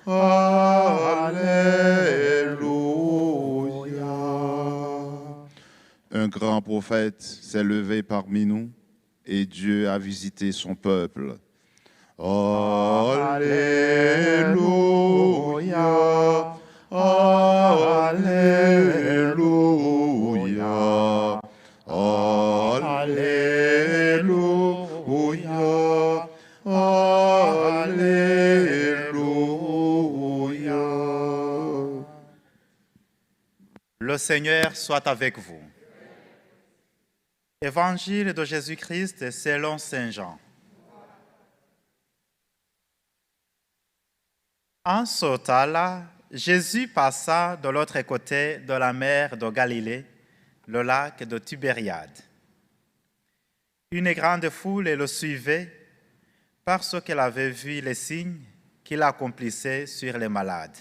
Alléluia. Un grand prophète s'est levé parmi nous et Dieu a visité son peuple. Alléluia. Alléluia. Alléluia. Alléluia. Le Seigneur soit avec vous. Évangile de Jésus-Christ selon Saint Jean. En ce temps-là, Jésus passa de l'autre côté de la mer de Galilée, le lac de Tibériade. Une grande foule le suivait parce qu'elle avait vu les signes qu'il accomplissait sur les malades.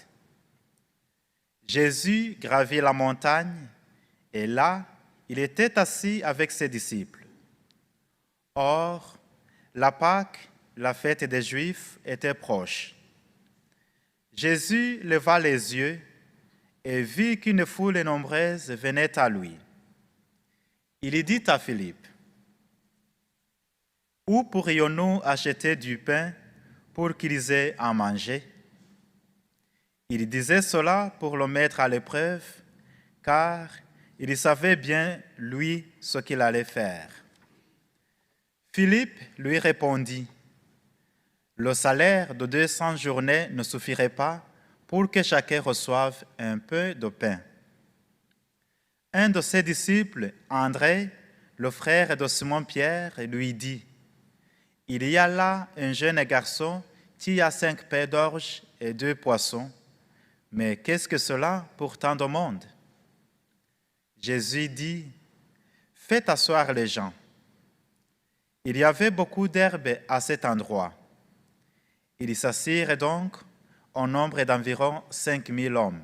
Jésus gravit la montagne et là, il était assis avec ses disciples. Or, la Pâque, la fête des Juifs, était proche. Jésus leva les yeux et vit qu'une foule nombreuse venait à lui. Il dit à Philippe, « Où pourrions-nous acheter du pain pour qu'ils aient à manger ?» Il disait cela pour le mettre à l'épreuve, car il savait bien, lui, ce qu'il allait faire. Philippe lui répondit, « Le salaire de 200 journées ne suffirait pas pour que chacun reçoive un peu de pain. » Un de ses disciples, André, le frère de Simon-Pierre, lui dit, « Il y a là un jeune garçon qui a 5 pains d'orge et 2 poissons. Mais qu'est-ce que cela pour tant de monde ?» Jésus dit, « Faites asseoir les gens. » Il y avait beaucoup d'herbe à cet endroit. Ils s'assirent donc au nombre d'environ 5000 hommes.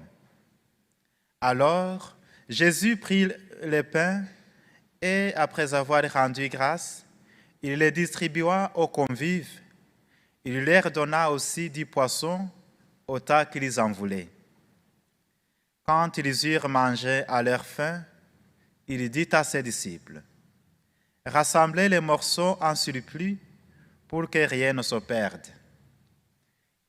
Alors, Jésus prit les pains et, après avoir rendu grâce, il les distribua aux convives. Il leur donna aussi 10 poissons, autant qu'ils en voulaient. Quand ils eurent mangé à leur faim, il dit à ses disciples, « Rassemblez les morceaux en surplus pour que rien ne se perde. »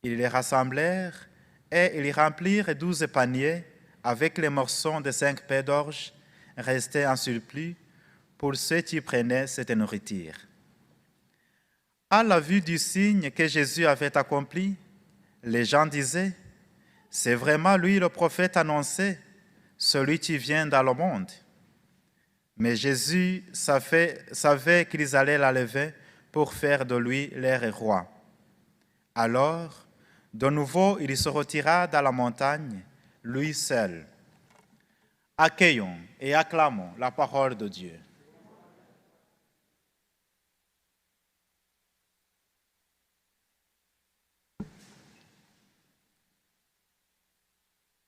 Ils les rassemblèrent et ils remplirent 12 paniers avec les morceaux de 5 pains d'orge restés en surplus pour ceux qui prenaient cette nourriture. À la vue du signe que Jésus avait accompli, les gens disaient, « C'est vraiment lui le prophète annoncé, celui qui vient dans le monde. » Mais Jésus savait qu'ils allaient l'enlever pour faire de lui leur roi. Alors, de nouveau, il se retira dans la montagne, lui seul. Accueillons et acclamons la parole de Dieu.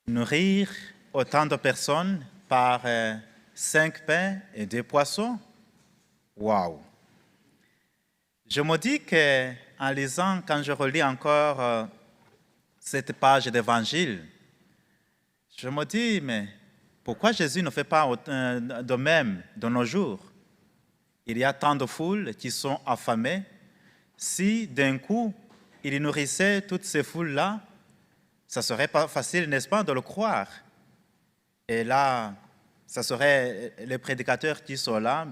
Nourrir autant de personnes par 5 pains et 2 poissons? Waouh! Je me dis qu'en lisant, quand je relis encore cette page d'évangile, je me dis, mais pourquoi Jésus ne fait pas de même de nos jours? Il y a tant de foules qui sont affamées. Si d'un coup, il nourrissait toutes ces foules-là, ça serait pas facile, n'est-ce pas, de le croire. Et là, ça serait les prédicateurs qui sont là,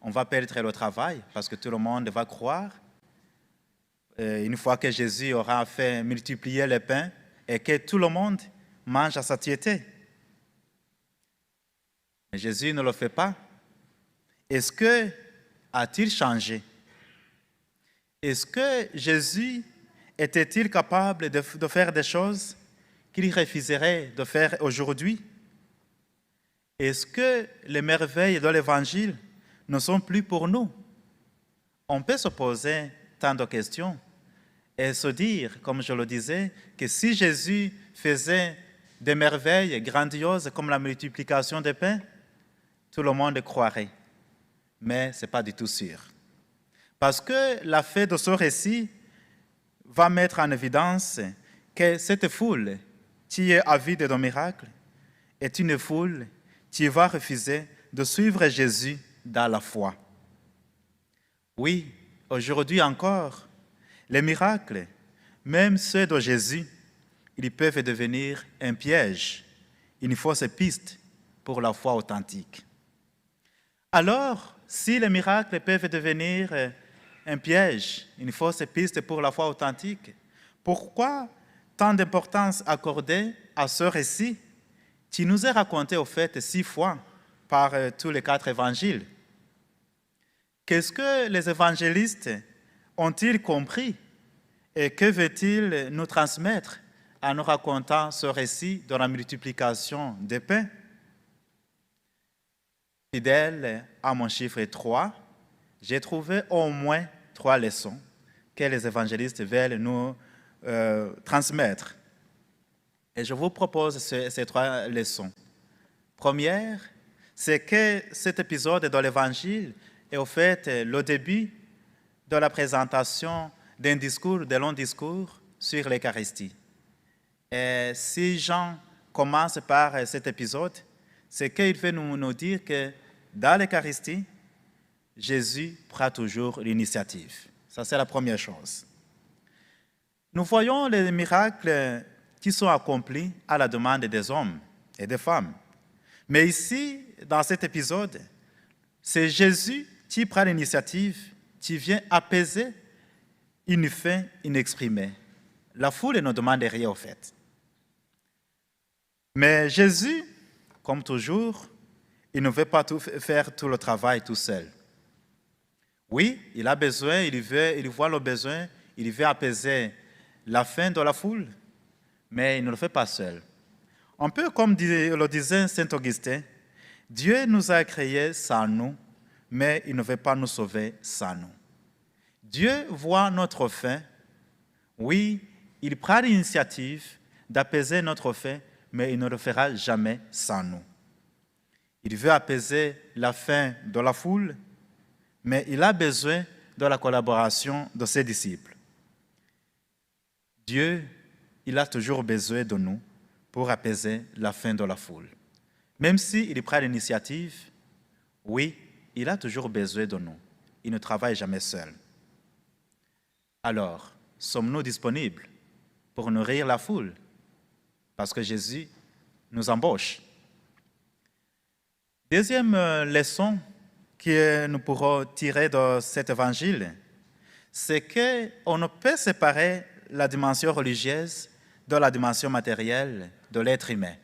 on va perdre le travail parce que tout le monde va croire. Une fois que Jésus aura fait multiplier les pains et que tout le monde mange à satiété. Mais Jésus ne le fait pas. Est-ce que a-t-il changé? Est-ce que Jésus était-il capable de faire des choses qu'il refuserait de faire aujourd'hui? Est-ce que les merveilles de l'Évangile ne sont plus pour nous? On peut se poser tant de questions et se dire, comme je le disais, que si Jésus faisait des merveilles grandioses comme la multiplication des pains, tout le monde croirait. Mais ce n'est pas du tout sûr. Parce que la fin de ce récit va mettre en évidence que cette foule qui est avide d'un miracle est une foule qui va refuser de suivre Jésus dans la foi. Oui, aujourd'hui encore, les miracles, même ceux de Jésus, ils peuvent devenir un piège, une fausse piste pour la foi authentique. Alors, si les miracles peuvent devenir un piège, une fausse piste pour la foi authentique, pourquoi tant d'importance accordée à ce récit qui nous est raconté au fait 6 fois par tous les 4 évangiles? Qu'est-ce que les évangélistes ont-ils compris et que veut-il nous transmettre en nous racontant ce récit de la multiplication des pains? Fidèle à mon chiffre 3, j'ai trouvé au moins 3 leçons que les évangélistes veulent nous transmettre. Et je vous propose ces 3 leçons. Première, c'est que cet épisode de l'Évangile est au fait le début de la présentation d'un discours, de long discours sur l'Eucharistie. Et si Jean commence par cet épisode, c'est qu'il veut nous dire que dans l'Eucharistie, Jésus prend toujours l'initiative. Ça, c'est la première chose. Nous voyons les miracles qui sont accomplis à la demande des hommes et des femmes. Mais ici, dans cet épisode, c'est Jésus qui prend l'initiative, qui vient apaiser une faim inexprimée. La foule ne demande rien au fait. Mais Jésus, comme toujours, il ne veut pas faire tout le travail tout seul. Oui, il a besoin, il voit le besoin, il veut apaiser la faim de la foule, mais il ne le fait pas seul. Un peu comme le disait Saint Augustin, Dieu nous a créés sans nous, mais il ne veut pas nous sauver sans nous. Dieu voit notre faim. Oui, il prend l'initiative d'apaiser notre faim, mais il ne le fera jamais sans nous. Il veut apaiser la faim de la foule, mais il a besoin de la collaboration de ses disciples. Dieu, il a toujours besoin de nous pour apaiser la faim de la foule. Même s'il prend l'initiative, oui, il a toujours besoin de nous. Il ne travaille jamais seul. Alors, sommes-nous disponibles pour nourrir la foule? Parce que Jésus nous embauche. Deuxième leçon que nous pourrons tirer de cet évangile, c'est qu'on ne peut séparer la dimension religieuse de la dimension matérielle de l'être humain.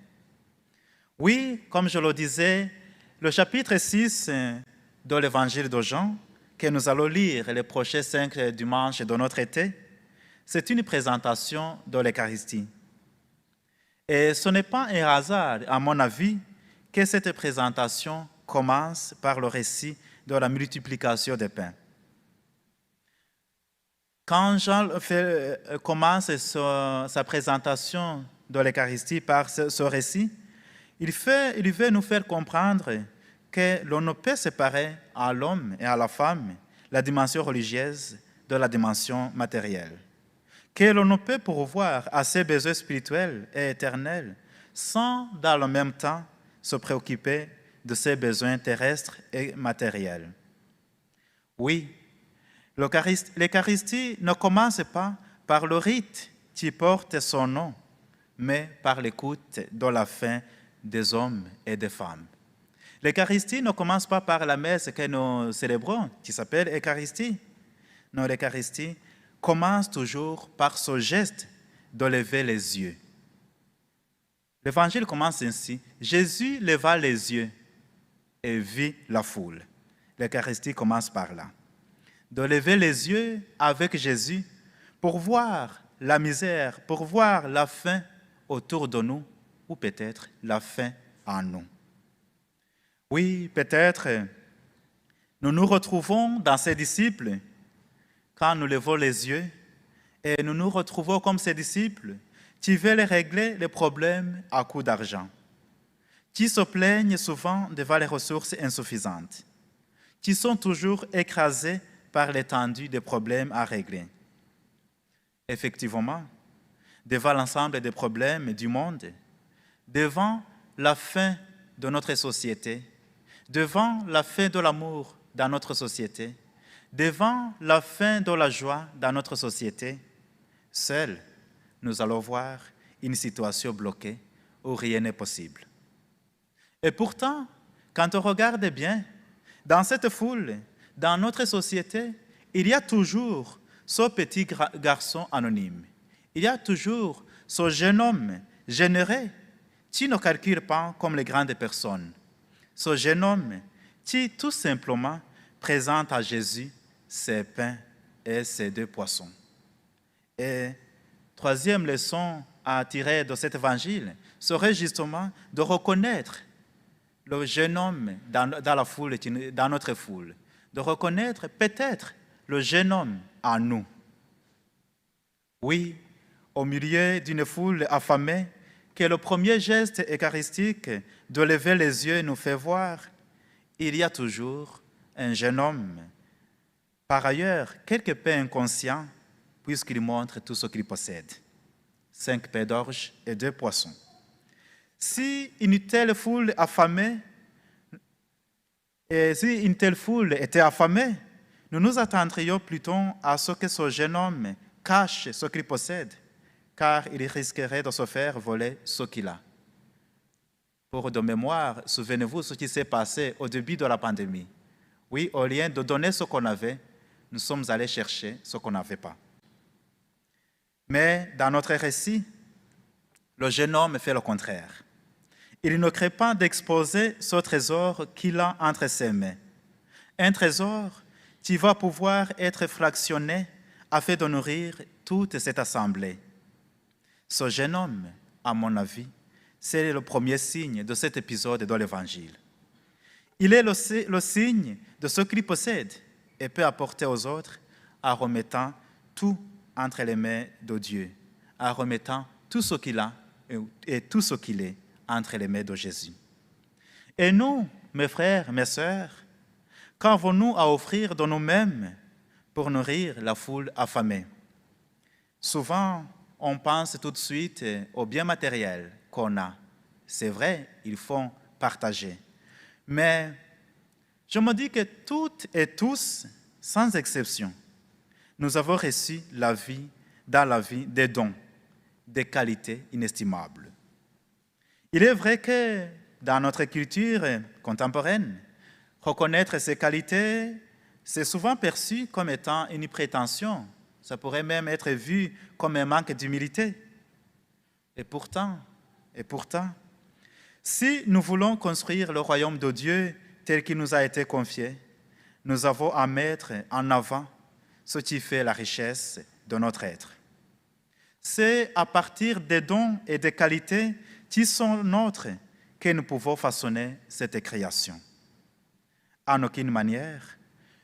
Oui, comme je le disais, le chapitre 6 de l'évangile de Jean, que nous allons lire les prochains 5 dimanches de notre été, c'est une présentation de l'Eucharistie. Et ce n'est pas un hasard, à mon avis, que cette présentation commence par le récit de la multiplication des pains. Quand Jean commence sa présentation de l'Eucharistie par ce récit, il veut nous faire comprendre que l'on ne peut séparer à l'homme et à la femme la dimension religieuse de la dimension matérielle, que l'on ne peut pourvoir à ses besoins spirituels et éternels sans, dans le même temps, se préoccuper de ses besoins terrestres et matériels. Oui, l'Eucharistie ne commence pas par le rite qui porte son nom, mais par l'écoute de la faim des hommes et des femmes. L'Eucharistie ne commence pas par la messe que nous célébrons, qui s'appelle Eucharistie. Non, l'Eucharistie commence toujours par ce geste de lever les yeux. L'évangile commence ainsi. Jésus leva les yeux et vit la foule. L'Eucharistie commence par là. De lever les yeux avec Jésus pour voir la misère, pour voir la faim autour de nous, ou peut-être la faim en nous. Oui, peut-être nous nous retrouvons dans ces disciples quand nous levons les yeux et nous nous retrouvons comme ces disciples qui veulent régler les problèmes à coups d'argent, qui se plaignent souvent devant les ressources insuffisantes, qui sont toujours écrasés par l'étendue des problèmes à régler. Effectivement, devant l'ensemble des problèmes du monde, devant la fin de notre société, devant la fin de l'amour dans notre société, devant la fin de la joie dans notre société, seuls, nous allons voir une situation bloquée où rien n'est possible. Et pourtant, quand on regarde bien, dans cette foule, dans notre société, il y a toujours ce petit garçon anonyme. Il y a toujours ce jeune homme généreux qui ne calcule pas comme les grandes personnes. Ce jeune homme qui tout simplement présente à Jésus ses pains et ses 2 poissons. Et troisième leçon à tirer de cet évangile serait justement de reconnaître le jeune homme dans la foule, dans notre foule, de reconnaître peut-être le jeune homme en nous. Oui, au milieu d'une foule affamée, que le premier geste eucharistique de lever les yeux nous fait voir, il y a toujours un jeune homme, par ailleurs quelque peu inconscient, puisqu'il montre tout ce qu'il possède. 5 pains d'orge et 2 poissons. Si une telle foule était affamée, nous nous attendrions plutôt à ce que ce jeune homme cache ce qu'il possède, car il risquerait de se faire voler ce qu'il a. Pour de mémoire, souvenez-vous ce qui s'est passé au début de la pandémie. Oui, au lieu de donner ce qu'on avait, nous sommes allés chercher ce qu'on n'avait pas. Mais dans notre récit, le jeune homme fait le contraire. Il ne crée pas d'exposer ce trésor qu'il a entre ses mains. Un trésor qui va pouvoir être fractionné afin de nourrir toute cette assemblée. Ce jeune homme, à mon avis, c'est le premier signe de cet épisode de l'Évangile. Il est le signe de ce qu'il possède et peut apporter aux autres en remettant tout entre les mains de Dieu, en remettant tout ce qu'il a et tout ce qu'il est entre les mains de Jésus. Et nous, mes frères, mes sœurs, qu'avons-nous à offrir de nous-mêmes pour nourrir la foule affamée? Souvent, on pense tout de suite aux biens matériels qu'on a. C'est vrai, il faut partager. Mais je me dis que toutes et tous, sans exception, nous avons reçu dans la vie des dons, des qualités inestimables. Il est vrai que dans notre culture contemporaine, reconnaître ces qualités, c'est souvent perçu comme étant une prétention. Ça pourrait même être vu comme un manque d'humilité. Et pourtant, si nous voulons construire le royaume de Dieu tel qu'il nous a été confié, nous avons à mettre en avant ce qui fait la richesse de notre être. C'est à partir des dons et des qualités qui sont nôtres que nous pouvons façonner cette création. En aucune manière,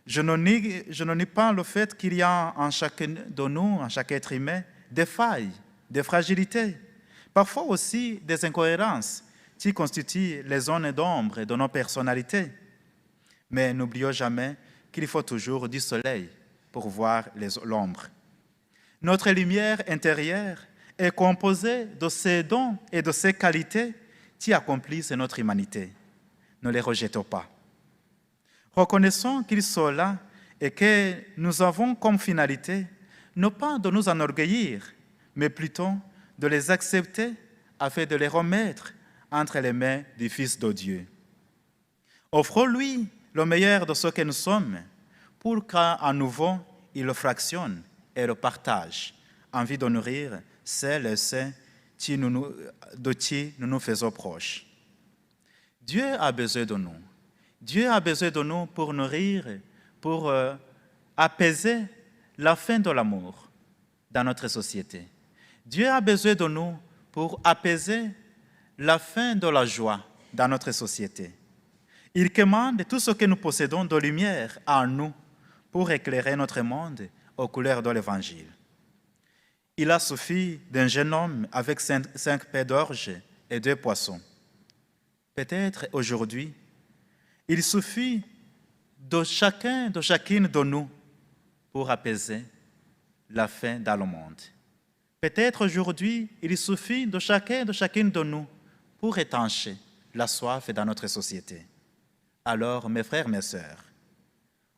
je ne nie pas le fait qu'il y a en chacun de nous, en chaque être humain, des failles, des fragilités, parfois aussi des incohérences qui constituent les zones d'ombre de nos personnalités. Mais n'oublions jamais qu'il faut toujours du soleil pour voir l'ombre. Notre lumière intérieure est composée de ces dons et de ces qualités qui accomplissent notre humanité. Ne les rejetons pas. Reconnaissons qu'ils sont là et que nous avons comme finalité non pas de nous enorgueillir, mais plutôt de les accepter afin de les remettre entre les mains du Fils de Dieu. Offrons-lui le meilleur de ce que nous sommes pour qu'à nouveau il le fractionne et le partage en vue de nourrir celles et ceux de qui nous nous faisons proches. Dieu a besoin de nous. Dieu a besoin de nous pour nourrir, pour apaiser la fin de l'amour dans notre société. Dieu a besoin de nous pour apaiser la fin de la joie dans notre société. Il commande tout ce que nous possédons de lumière en nous pour éclairer notre monde aux couleurs de l'Évangile. Il a suffi d'un jeune homme avec 5 pains d'orge et 2 poissons. Peut-être aujourd'hui, il suffit de chacune de nous pour apaiser la faim dans le monde, Peut-être aujourd'hui, il suffit de chacun, de chacune de nous pour étancher la soif dans notre société. Alors, mes frères, mes sœurs,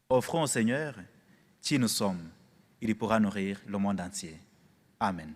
offrons au Seigneur qui nous sommes. Il pourra nourrir le monde entier. Amen.